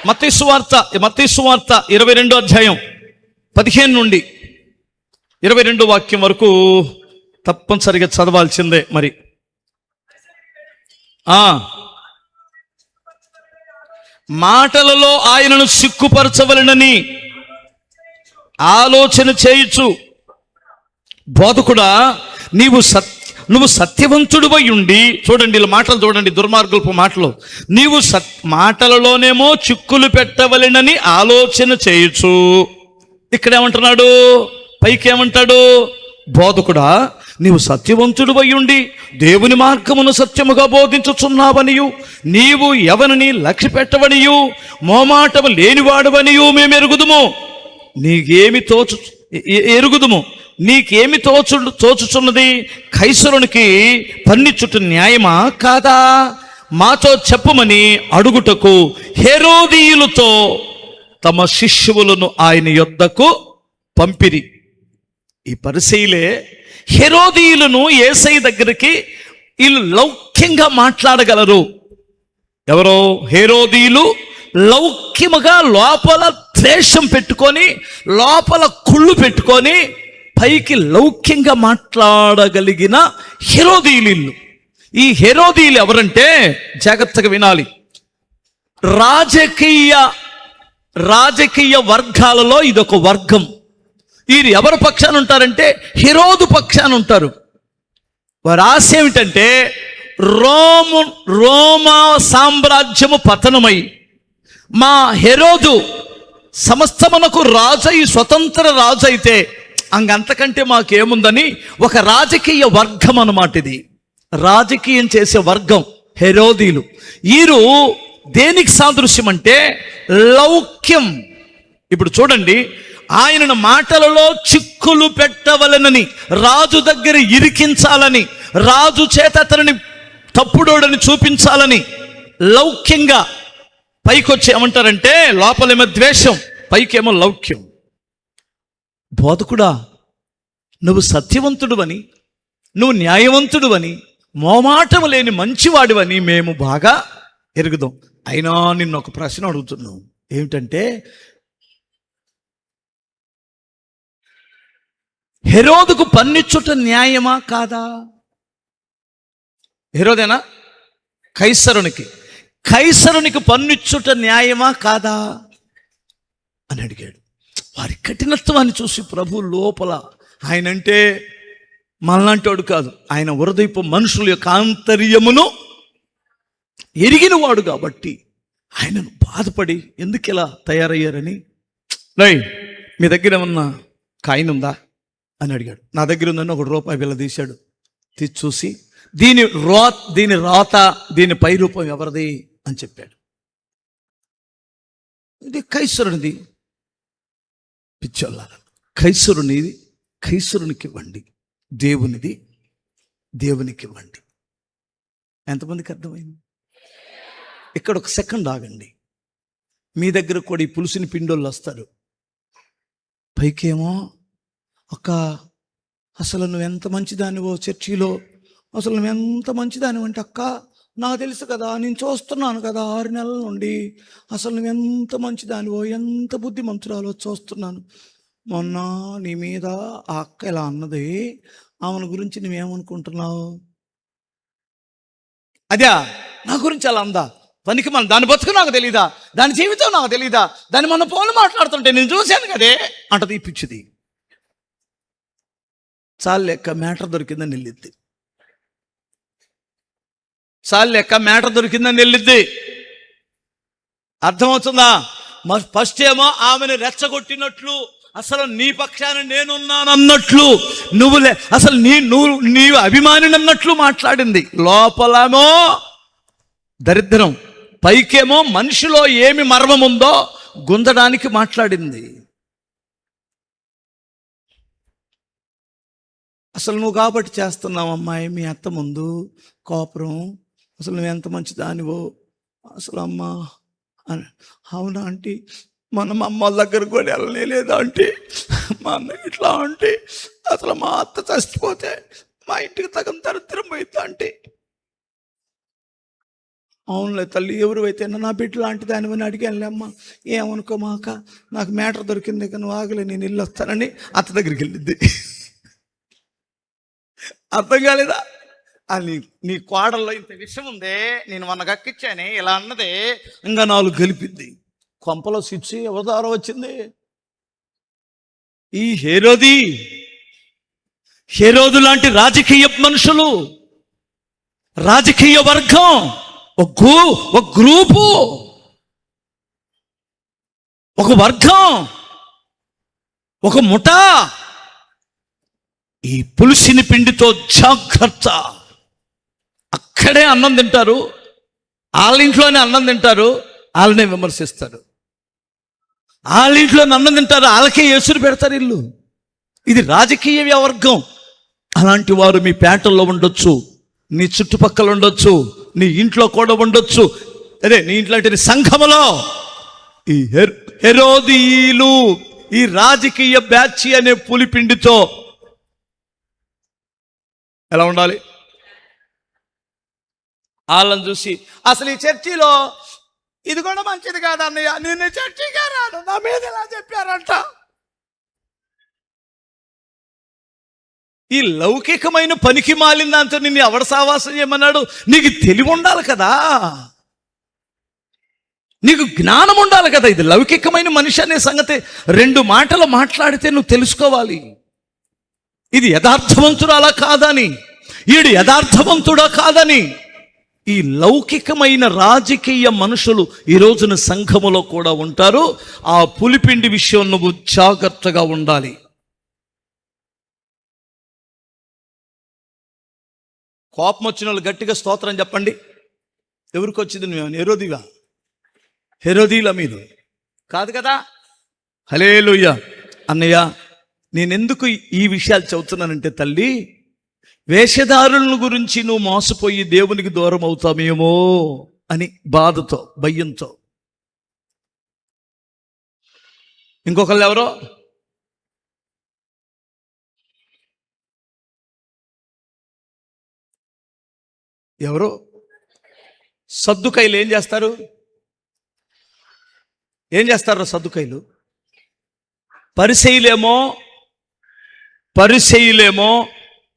మత్తయి సువార్త 22వ అధ్యాయం 15 నుండి 22 వాక్యం వరకు తప్పనిసరిగా చదవాల్సిందే. మరి మాటలలో ఆయనను సిగ్గుపరచవలెనని ఆలోచన చేయుచు, బోధకుడా నువ్వు సత్యవంతుడివై ఉండి, చూడండి ఇలా మాటలు చూడండి, దుర్మార్గులపు మాటలు, నీవు మాటలలోనేమో చిక్కులు పెట్టవలెనని ఆలోచన చేయొచ్చు. ఇక్కడ ఏమంటున్నాడు? పైకి ఏమంటాడు? బోధకుడా నీవు సత్యవంతుడివై ఉండి దేవుని మార్గమును సత్యముగా బోధించుచున్నావనియు, నీవు ఎవరిని లక్ష్య పెట్టవనియు మోమాటము లేనివాడవనియు మేము నీకేమి తోచుచున్నది? కైసరునికి పన్నిచ్చుట న్యాయమా కాదా? మాతో చెప్పమని అడుగుటకు హేరోదీయులతో తమ శిష్యువులను ఆయన యొద్దకు పంపిరి. ఈ పరిసయ్యులే హేరోదీయులను యేసయ్య దగ్గరికి వీళ్ళు లౌక్యంగా మాట్లాడగలరు. ఎవరో హేరోదీయులు లౌక్యముగా లోపల ద్వేషం పెట్టుకొని, లోపల కుళ్ళు పెట్టుకొని, పైకి లౌక్యంగా మాట్లాడగలిగిన హేరోదీయులు. ఈ హేరోదీయులు ఎవరంటే జాగ్రత్తగా వినాలి. రాజకీయ వర్గాలలో ఇదొక వర్గం. వీరు ఎవరి పక్షాన ఉంటారంటే హెరోదు పక్షాన ఉంటారు. వారి ఆశ ఏమిటంటే రోమా సామ్రాజ్యము పతనమై మా హెరోదు సమస్తమునకు రాజై స్వతంత్ర రాజు అయితే అంతకంటే మాకేముందని ఒక రాజకీయ వర్గం అన్నమాట. ఇది రాజకీయం చేసే వర్గం హెరోదీలు. వీరు దేనికి సాదృశ్యం అంటే లౌక్యం. ఇప్పుడు చూడండి, ఆయనను మాటలలో చిక్కులు పెట్టవలెనని, రాజు దగ్గర ఇరికించాలని, రాజు చేత అతనిని తప్పుడోడని చూపించాలని లౌక్యంగా పైకొచ్చి ఏమంటారంటే లోపలేమో ద్వేషం, పైకేమో లౌక్యం. బోధకుడా నువ్వు సత్యవంతుడువని, నువ్వు న్యాయవంతుడువని, మోమాటము లేని మంచివాడివని మేము బాగా ఎరుగుదాం. అయినా నిన్ను ఒక ప్రశ్న అడుగుతున్నావు. ఏమిటంటే హెరోదుకు పన్నిచ్చుట న్యాయమా కాదా? హెరోదేనా? కైసరునికి పన్నిచ్చుట న్యాయమా కాదా అని అడిగాడు. వారి కఠినత్వాన్ని చూసి ప్రభు లోపల, ఆయనంటే మనలాంటోడు కాదు, ఆయన హృదయపు మనుషుల యొక్క ఆంతర్యమును ఎరిగినవాడు కాబట్టి ఆయనను బాధపడి ఎందుకు ఇలా తయారయ్యారని, మీ దగ్గర ఏమన్నా కాయిన్ ఉందా అని అడిగాడు. నా దగ్గర ఉందని ₹1 బిళ్ళ తీశాడు. తీసి చూసి దీని రాత, దీని పై రూపం ఎవరిది అని చెప్పాడు. ఇది కైసరునిది. పిచ్చోళ్ళారా, కైసరునికి ఇవ్వండి, దేవునికి ఇవ్వండి. ఎంతమందికి అర్థమైంది? ఇక్కడ ఒక సెకండ్ ఆగండి. మీ దగ్గర కూడా ఈ పులుసుని పిండోళ్ళు వస్తారు. పైకేమో అసలు నువ్వెంత మంచిదానివో, చర్చిలో అసలు నువ్వెంత మంచిదానివి అంటే, అక్క నాకు తెలుసు కదా, నేను చూస్తున్నాను కదా 6 నెలల నుండి, అసలు నువ్వెంత మంచిదానివో, ఎంత బుద్ధిమంతురాలో చూస్తున్నాను. మొన్న నీ మీద ఆ అక్క ఇలా అన్నది, ఆమెను గురించి నువ్వేమనుకుంటున్నావు? అదే నా గురించి అలా అందా? పనికి మన దాని బతుకు నాకు తెలీదా? దాని జీవితం నాకు తెలీదా? దాన్ని మన ఫోన్లు మాట్లాడుతుంటే నేను చూశాను కదే అంటది. పిచ్చిది. చాలు లెక్క మ్యాటర్ దొరికిందని వెళ్ళిద్ది. అర్థమవుతుందా? ఫస్ట్ ఏమో ఆమెను రెచ్చగొట్టినట్లు, అసలు నీ పక్షాన నేనున్నానన్నట్లు, అసలు నీవు అభిమానిని అన్నట్లు మాట్లాడింది. లోపలేమో దరిద్రం, పైకేమో మనిషిలో ఏమి మర్మం ఉందో గుంజడానికి మాట్లాడింది. అసలు నువ్వు కాబట్టి చేస్తున్నావు అమ్మాయి, మీ అత్త ముందు కోపరం, అసలు నువ్వు ఎంత మంచిదానివో అసలు అమ్మ అని. అవునా ఆంటీ, మన అమ్మ వాళ్ళ దగ్గర కూడా వెళ్ళనే లేదా ఆంటీ, మా అన్న ఇట్లా ఆంటీ, అసలు మా అత్త చచ్చిపోతే మా ఇంటికి తగం దరిద్రం పోయింది ఆంటీ. అవునులే తల్లి, ఎవరు అయితే నా బిడ్డ లాంటి దానివని అడిగానులే అమ్మ, ఏమనుకోమాక, నాకు మ్యాటర్ దొరికింది ఇక నువ్వు ఆగలే, నేను ఇల్లు వస్తానని అత్త దగ్గరికి వెళ్ళిద్ది. అర్థం కాలేదా? అని నీ కోడల్లో ఇంత విషయం ఉందే, నేను మొన్న కక్కిచ్చానే ఇలా అన్నదే, ఇంకా 4 కలిపిద్ది. కొంపలో స్విచ్ ఎవరి వచ్చింది? ఈ హేరోదు లాంటి రాజకీయ మనుషులు, రాజకీయ వర్గం, ఒక గ్రూపు, ఒక వర్గం, ఒక ముఠా ఈ పులిసిన పిండితో జాగ్రత్త. అక్కడే అన్నం తింటారు, వాళ్ళ ఇంట్లోనే అన్నం తింటారు, వాళ్ళనే విమర్శిస్తారు. వాళ్ళ ఇంట్లోనే అన్నం తింటారు, వాళ్ళకే ఎసురు పెడతారు ఇల్లు. ఇది రాజకీయ వర్గం. అలాంటి వారు మీ పేటల్లో ఉండొచ్చు, నీ చుట్టుపక్కల ఉండొచ్చు, నీ ఇంట్లో కూడా ఉండొచ్చు. అదే నీ ఇంట్లో అంటే నీ సంఘములో ఈ హెరోదీయులు, ఈ రాజకీయ బ్యాచ్ అనే పులిపిండితో ఎలా ఉండాలి? వాళ్ళని చూసి అసలు ఈ చర్చిలో ఇది కూడా మంచిది కాదన్నయ్య, నిన్ను చర్చిగా రాను, నా మీద ఎలా చెప్పారంట. ఈ లౌకికమైన పనికి మాలిన దాంతో నిన్ను ఎవడ సావాసం చేయమన్నాడు? నీకు తెలివి ఉండాలి కదా, నీకు జ్ఞానం ఉండాలి కదా. ఇది లౌకికమైన మనిషి అనే సంగతి 2 మాటలు మాట్లాడితే నువ్వు తెలుసుకోవాలి. ఇది యథార్థవంతుడు అలా కాదని, ఈడు యథార్థవంతుడా కాదని. ఈ లౌకికమైన రాజకీయ మనుషులు ఈ రోజున సంఘములో కూడా ఉంటారు. ఆ పులిపిండి విషయం నువ్వు జాగ్రత్తగా ఉండాలి. కోపం వచ్చిన వాళ్ళు గట్టిగా స్తోత్రం చెప్పండి. ఎవరికి వచ్చింది? నువ్వు హెరోదీల మీద కాదు కదా. హల్లెలూయా. అన్నయ్య, నేనెందుకు ఈ విషయాలు చెబుతున్నానంటే తల్లి, వేషధారులను గురించి నువ్వు మోసపోయి దేవునికి దూరం అవుతామేమో అని బాధతో, భయంతో. ఇంకొకళ్ళు ఎవరో సద్దుకైలు ఏం చేస్తారు? సద్దుకైలు పరిసయ్యులేమో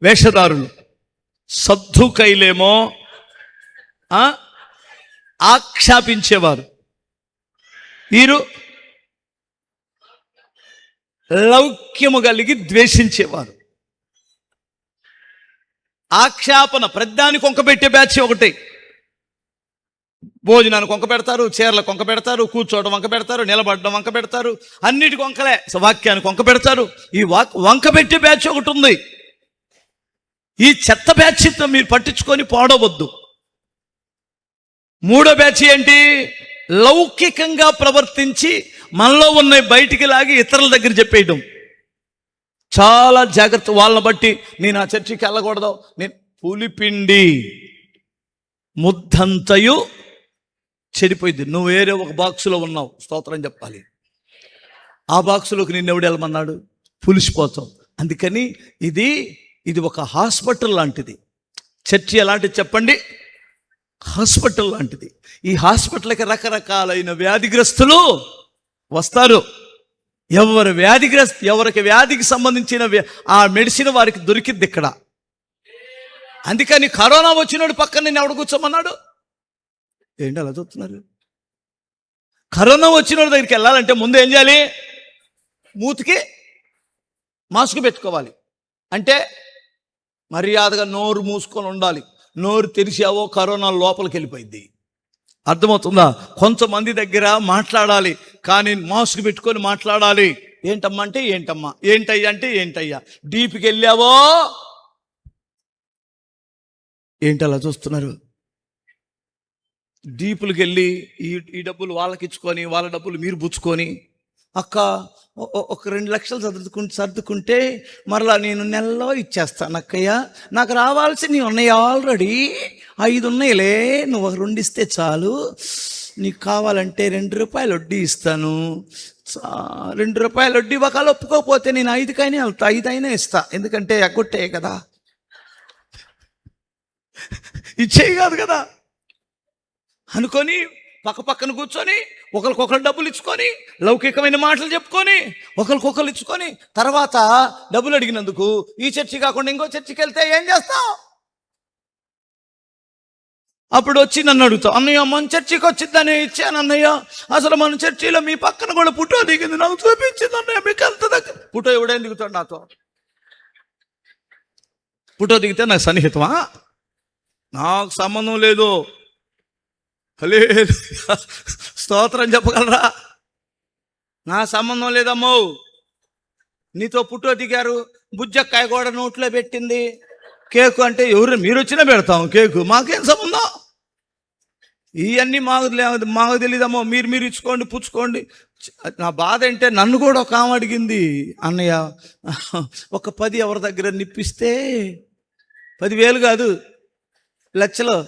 వేషధారులు, సద్దుకైలేమో ఆక్షేపించేవారు. వీరు లౌక్యము కలిగి ద్వేషించేవారు. ఆక్షేపణ ప్రతిదానికి వంక పెట్టే బ్యాచ్ ఒకటి. భోజనానికి వంక పెడతారు, చీరలకు వంక పెడతారు, కూర్చోవడం వంక పెడతారు, నిలబడడం వంక పెడతారు, అన్నిటికి వంకలే. వాక్యానికి వంక పెడతారు. ఈ వంక పెట్టే బ్యాచ్ ఒకటి ఉంది. ఈ చెత్త బ్యాచ్తో మీరు పట్టించుకొని పాడవద్దు. 3వ బ్యాచ్ ఏంటి? లౌకికంగా ప్రవర్తించి మనలో ఉన్న బయటికి లాగి ఇతరుల దగ్గర చెప్పేయడం. చాలా జాగ్రత్త. వాళ్ళని బట్టి నేను ఆ చర్చికి వెళ్ళకూడదు, నేను పులిపిండి ముద్దంతయు చెడిపోయింది. నువ్వు వేరే ఒక బాక్సులో ఉన్నావు, స్తోత్రం చెప్పాలి. ఆ బాక్సులోకి నిన్ను ఎవడు వెళ్ళమన్నాడు? పులిసిపోతావు. అందుకని ఇది ఒక హాస్పిటల్ లాంటిది. చర్చి ఎలాంటిది చెప్పండి? హాస్పిటల్ లాంటిది. ఈ హాస్పిటల్కి రకరకాలైన వ్యాధిగ్రస్తులు వస్తారు. ఎవరికి వ్యాధికి సంబంధించిన ఆ మెడిసిన్ వారికి దొరికిద్ది ఇక్కడ. అందుకని కరోనా వచ్చినోడు పక్కన నేను ఎవడు కూర్చోమన్నాడు? ఏంటి అలా చూస్తున్నారు? కరోనా వచ్చినోడి దగ్గరికి వెళ్ళాలంటే ముందు ఏం చేయాలి? మూతికి మాస్క్ పెట్టుకోవాలి. అంటే మర్యాదగా నోరు మూసుకొని ఉండాలి. నోరు తెరిచావో కరోనా లోపలికి వెళ్ళిపోయింది. అర్థమవుతుందా? కొంతమంది దగ్గర మాట్లాడాలి, కానీ మాస్క్ పెట్టుకొని మాట్లాడాలి. ఏంటమ్మా అంటే ఏంటమ్మా, ఏంటయ్యా అంటే ఏంటయ్యా. డీప్కి వెళ్ళావో ఏంటి అలా చూస్తున్నారు? డీపులకి వెళ్ళి ఈ డబ్బులు వాళ్ళకి ఇచ్చుకొని వాళ్ళ డబ్బులు మీరు పుచ్చుకొని, అక్క ఒక 2 లక్షలు సర్దుకుంటే మరలా నేను నెలలో ఇచ్చేస్తాను అక్కయ్య, నాకు రావాల్సినవి ఉన్నాయి ఆల్రెడీ 5 ఉన్నాయిలే, నువ్వు 2 ఇస్తే చాలు, నీకు కావాలంటే 2 రూపాయలు వడ్డీ ఇస్తాను, 2 రూపాయలు వడ్డీ ఒకవేళ ఒప్పుకోకపోతే నేను 5కైనా వెళ్తా, 5 అయినా ఇస్తా, ఎందుకంటే ఎగ్గొట్టే కదా, ఇచ్చేయి కాదు కదా. అనుకొని పక్క పక్కన కూర్చొని ఒకరికొకరు డబ్బులు ఇచ్చుకొని లౌకికమైన మాటలు చెప్పుకొని ఒకరికొకరు ఇచ్చుకొని తర్వాత డబ్బులు అడిగినందుకు ఈ చర్చి కాకుండా ఇంకో చర్చికి వెళ్తే ఏం చేస్తావు? అప్పుడు వచ్చి నన్ను అడుగుతావు, అన్నయ్య మన చర్చికి వచ్చిందని ఇచ్చాను అన్నయ్య, అసలు మన చర్చిలో మీ పక్కన కూడా ఫోటో దిగింది, నాకు చూపించింది అన్నయ్య, మీకు అంత దగ్గర. ఫోటో ఎవడేం దిగుతాడు నాతో? ఫోటో దిగితే నాకు సన్నిహితమా? నాకు సంబంధం లేదు. స్తోత్రం చెప్పగలరా? నా సంబంధం లేదమ్మో. నీతో ఫోటో దిగారు, బుజ్జక్కాయ కూడా నోట్లో పెట్టింది, కేకు అంటే ఎవరు మీరు వచ్చినా పెడతాం, కేకు మాకేం సంబంధం? ఇవన్నీ మాకు తెలియదమ్మో. మీరు ఇచ్చుకోండి, పుచ్చుకోండి. నా బాధ అంటే నన్ను కూడా ఒక ఆమె అడిగింది, అన్నయ్య ఒక 10 ఎవరి దగ్గర నిప్పిస్తే, 10,000 కాదు లక్షలు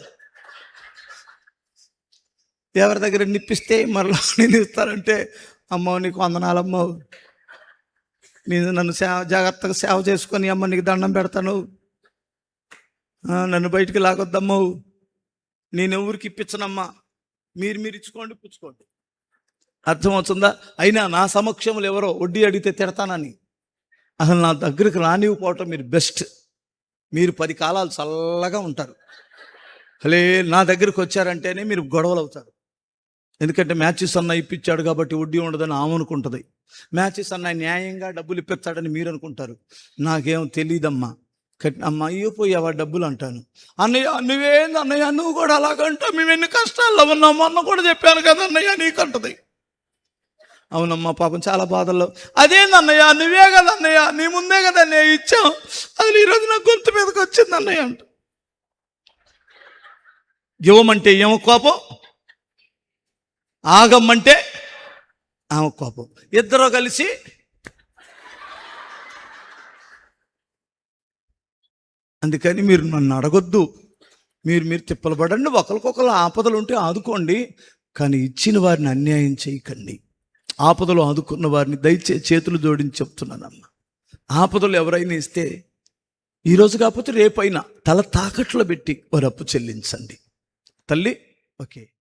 ఎవరి దగ్గర నిప్పిస్తే మరలా నేను ఇస్తానంటే, అమ్మో నీకు వందనాలమ్మో, నేను నన్ను జాగ్రత్తగా సేవ చేసుకొని అమ్మ నీకు దండం పెడతాను, నన్ను బయటికి లాగొద్దమ్మో, నేను ఎవరికి ఇప్పించనమ్మా, మీరు ఇచ్చుకోండి, పుచ్చుకోండి. అర్థమవుతుందా? అయినా నా సమక్షంలో ఎవరో వడ్డీ అడిగితే తిడతానని అసలు నా దగ్గరికి రానివ్వకపోవటం మీరు బెస్ట్. మీరు 10 కాలాలు చల్లగా ఉంటారు. నా దగ్గరికి వచ్చారంటేనే మీరు గొడవలు అవుతారు. ఎందుకంటే మ్యాచెస్ అన్న ఇప్పించాడు కాబట్టి వడ్డీ ఉండదని ఆమె అనుకుంటుంది, మ్యాచెస్ అన్న న్యాయంగా డబ్బులు ఇప్పిస్తాడని మీరు అనుకుంటారు. నాకేం తెలియదమ్మా, అమ్మ అయ్యో పోయావా డబ్బులు అంటాను. అన్నయ్య నువ్వేంది అన్నయ్య, నువ్వు కూడా అలాగంటావు, మేము ఎన్ని కష్టాల్లో ఉన్నాం, మొన్న కూడా చెప్పాను కదా అన్నయ్య నీకంటది. అవునమ్మా పాపం చాలా బాధల్లో. అదేంది అన్నయ్య, నువ్వే కదా అన్నయ్య, నీ ముందే కదా అన్నయ్య ఇచ్చాం, అది ఈరోజు నా గొంతు మీదకి వచ్చింది అన్నయ్య అంట. ఇవ్వమంటే ఏమో కోపం, ఆగమ్మంటే ఆమె కోపం. ఇద్దరు కలిసి అందుకని మీరు నన్ను అడగొద్దు, మీరు తిప్పలు పడండి, ఒకరికొకరు ఆపదలు ఉంటే ఆదుకోండి, కానీ ఇచ్చిన వారిని అన్యాయం చేయకండి. ఆపదలు ఆదుకున్న వారిని దయచేసి చేతులు జోడించి చెప్తున్నానమ్మా. ఆపదలు ఎవరైనా ఇస్తే ఈరోజు కాకపోతే రేపైనా తల తాకట్లో పెట్టి వారు అప్పు చెల్లించండి. తల్లి ఓకే.